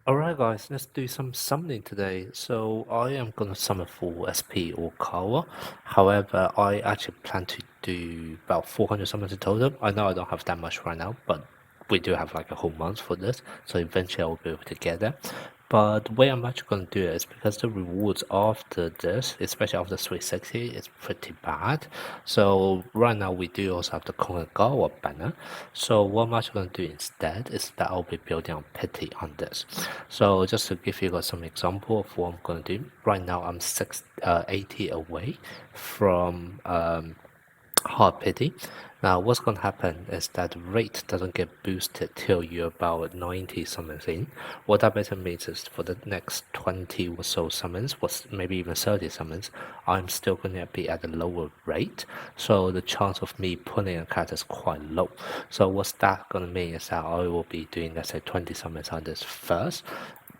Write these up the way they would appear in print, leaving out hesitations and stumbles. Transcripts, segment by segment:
Alright guys, let's do some summoning today. So I am gonna summon for SP or Kawa. However, I actually plan to do about 400 summons in total. I know I don't have that much right now, but we do have like a whole month for this, so eventually I will be able to get that. But the way I'm actually going to do it is because the rewards after this, especially after 360, is pretty bad. So right now we do also have the Konganegawa banner. So what I'm actually going to do instead is that I'll be building on pity on this. So just to give you guys some example of what I'm going to do. Right now I'm 80 away from hard pity. Now what's going to happen is that the rate doesn't get boosted till you're about 90 summons in. What that basically means is for the next 20 or so summons, maybe even 30 summons, I'm still going to be at a lower rate. So the chance of me pulling a card is quite low. So what's that going to mean is that I will be doing, let's say, 20 summons on this first,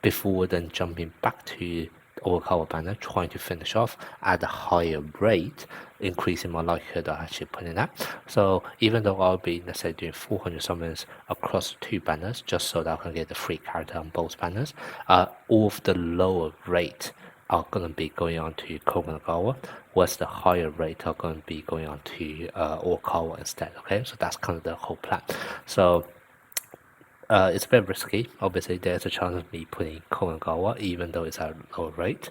before then jumping back to Oikawa banner, trying to finish off at a higher rate, increasing my likelihood of actually putting that. So even though I'll be, let's say, doing 400 summons across two banners, just so that I can get the free character on both banners, all of the lower rate are going to be going on to Konganegawa, whereas the higher rate are going to be going on to Oikawa instead. Okay, so that's kind of the whole plan. So it's a bit risky. Obviously, there's a chance of me putting Kongawa, even though it's at a lower rate,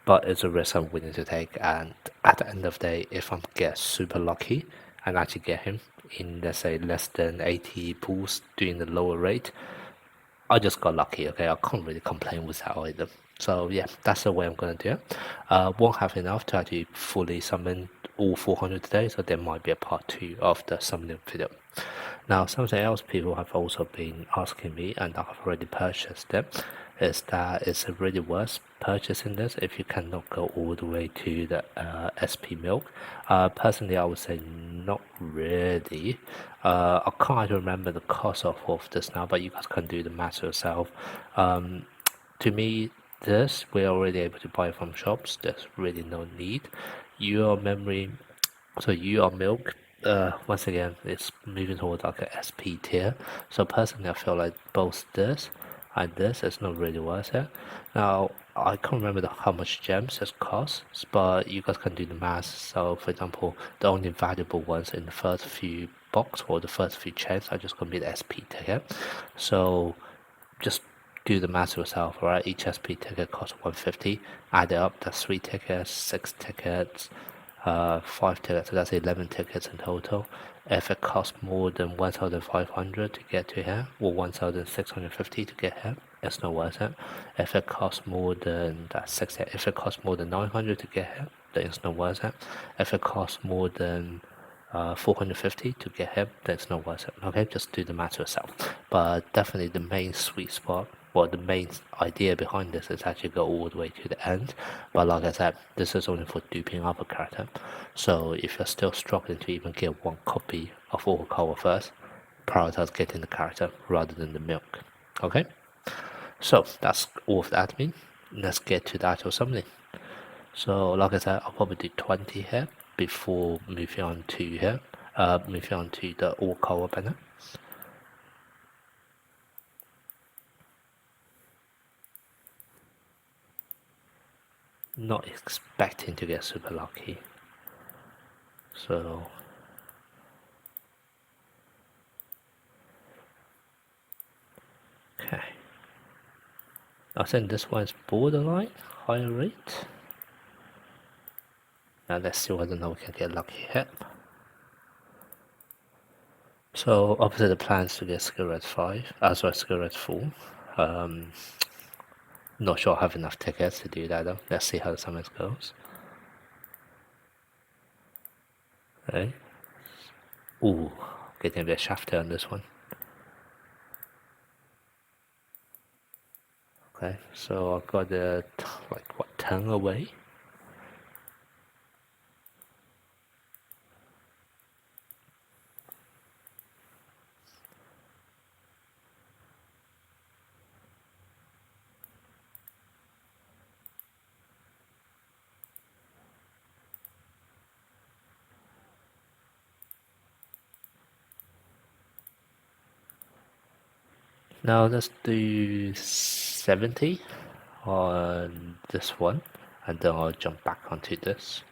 but it's a risk I'm willing to take. And at the end of the day, if I get super lucky and actually get him in, let's say, less than 80 pools doing the lower rate, I just got lucky. Okay, I can't really complain with that either. So yeah, that's the way I'm gonna do it. Won't have enough to actually fully summon all 400 today, so there might be a part 2 of the summoning video. Now, something else people have also been asking me, and I've already purchased it, is that it's really worth purchasing this if you cannot go all the way to the SP milk. Personally, I would say not really. I can't remember the cost of this now, but you guys can do the math yourself. To me, this we're already able to buy from shops. There's really no need. Your memory, so your milk, once again, it's moving towards like a SP tier. So personally, I feel like both this and this is not really worth it. Now, I can't remember how much gems it costs, but you guys can do the math. So, for example, the only valuable ones in the first few box or the first few chains are just going to be the SP ticket. So, just do the math yourself, right? Each SP ticket costs 150. Add it up, that's 3 tickets, 6 tickets, 5 tickets, so that's 11 tickets in total. If it costs more than 1,500 to get to here, or 1,650 to get here, it's not worth it. If it costs more than if it costs more than 900 to get here, then it's not worth it. If it costs more than 450 to get him, then it's not worth it. Okay, just do the math yourself. But definitely the main sweet spot, well, the main idea behind this is actually go all the way to the end. But like I said, this is only for duping up a character. So if you're still struggling to even get one copy of Oikawa first, prioritize getting the character rather than the milk. Okay, so that's all of the admin. Let's get to the actual summary. So like I said, I'll probably do 20 here before moving on to here, moving on to the all color banner. Not expecting to get super lucky. So okay. I think this one is borderline higher rate. Now let's see whether or not we can get lucky here. So obviously the plan is to get skill red 5, as well as skill red 4. Not sure I have enough tickets to do that though. Let's see how the summons goes. Okay. Ooh, getting a bit shafted on this one. Okay, so I got like what, 10 away. Now let's do 70 on this one, and then I'll jump back onto this.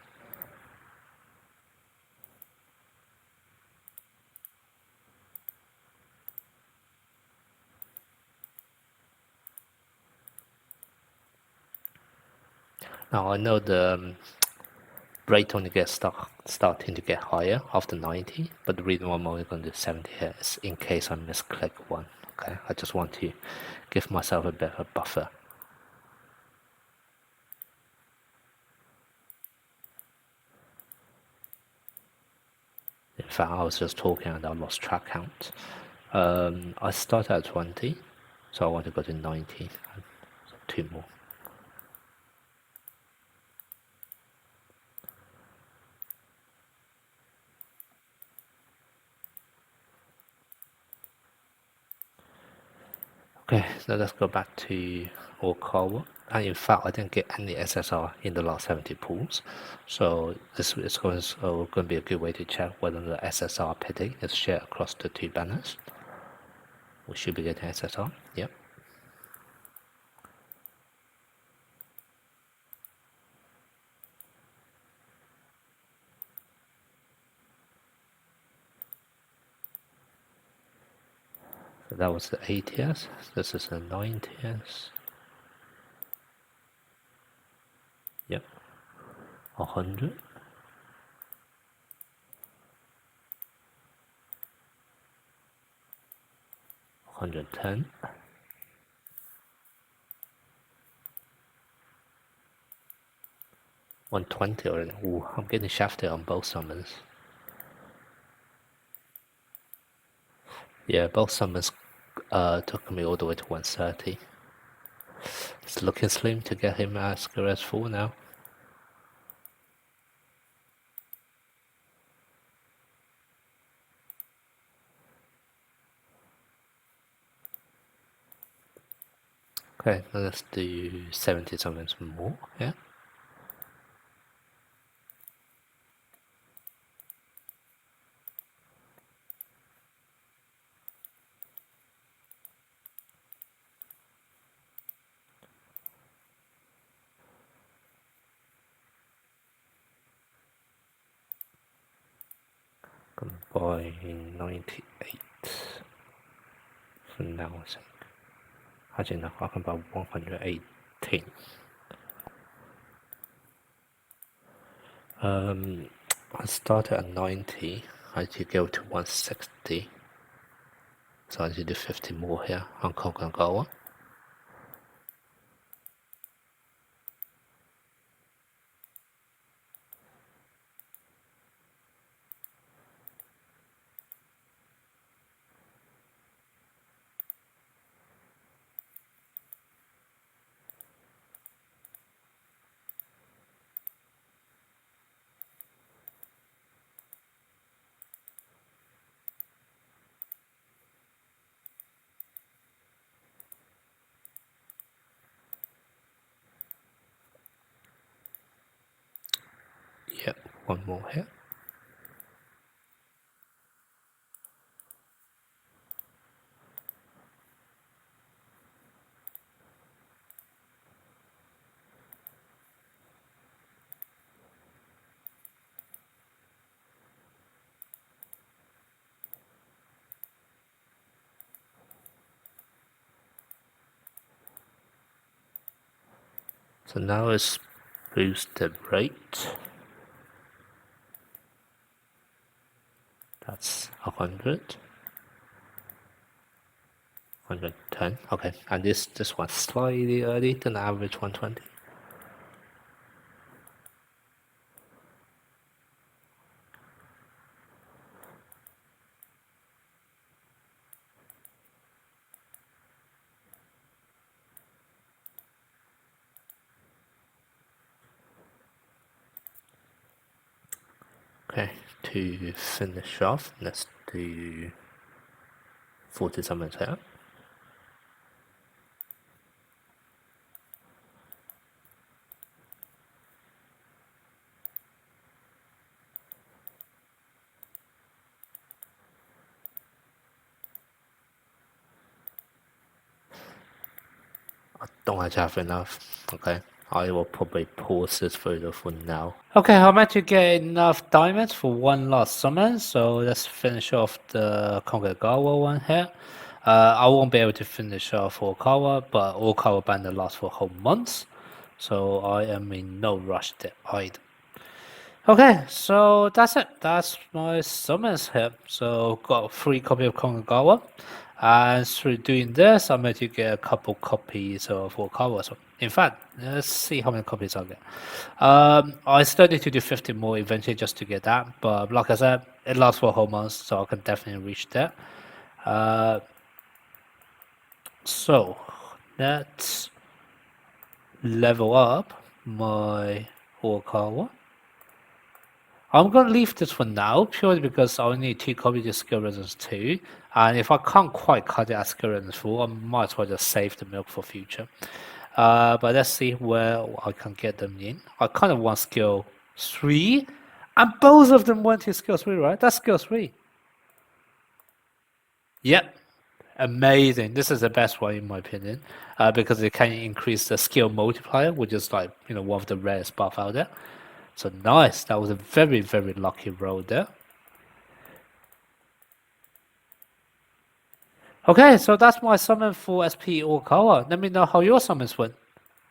Now I know the rate only gets starting to get higher after 90, but the reason why I'm only going to do 70 here is in case I misclick one. Okay, I just want to give myself a bit of a buffer. In fact, I was just talking and I lost track count. I started at 20, so I want to go to 90, so 2 more. Okay, so let's go back to Oikawa. And in fact, I didn't get any SSR in the last 70 pools, so this is going to be a good way to check whether the SSR pitting is shared across the 2 banners. We should be getting SSR, yep. So that was the 80s, this is the 90s. Yep, 100. 110. 120 already. Ooh, I'm getting shafted on both summons. Yeah, both summons took me all the way to 130. It's looking slim to get him at Square 4 now. Okay, now let's do 70 summons more, yeah? Gonna buy 98 for now, I think. Actually, no, I can buy 118. I started at 90, I need to go to 160. So I need to do 50 more here on Konganegawa. Yep, one more here. So now it's boosted rate. That's 100. 110. Okay, and this one's slightly early than average 120. Okay, to finish off, let's do 40 summons here. I don't actually have enough. Okay. I will probably pause this photo for now. Okay, I managed to get enough diamonds for one last summon, so let's finish off the Konganegawa one here. I won't be able to finish off Oikawa, but Oikawa banner lasts for a whole month, so I am in no rush there either. Okay, so that's it. That's my summons here. So got 3 copies of Konganegawa, and through doing this, I managed to get a couple copies of Oikawa. So in fact, let's see how many copies I get. I still need to do 50 more eventually just to get that, but like I said, it lasts for a whole month, so I can definitely reach that. Uh, so let's level up my Oikawa. I'm gonna leave this for now purely because I only need 2 copies of skill resistance 2, and if I can't quite cut it at skill resistance 4, I might as well just save the milk for future. But let's see where I can get them in. I kind of want skill 3, and both of them went to skill 3, right? That's skill 3. Yep, amazing. This is the best one in my opinion, because it can increase the skill multiplier, which is like one of the rarest buff out there. So nice. That was a very very lucky roll there. Okay, so that's my summon for SP Oikawa. Let me know how your summons went.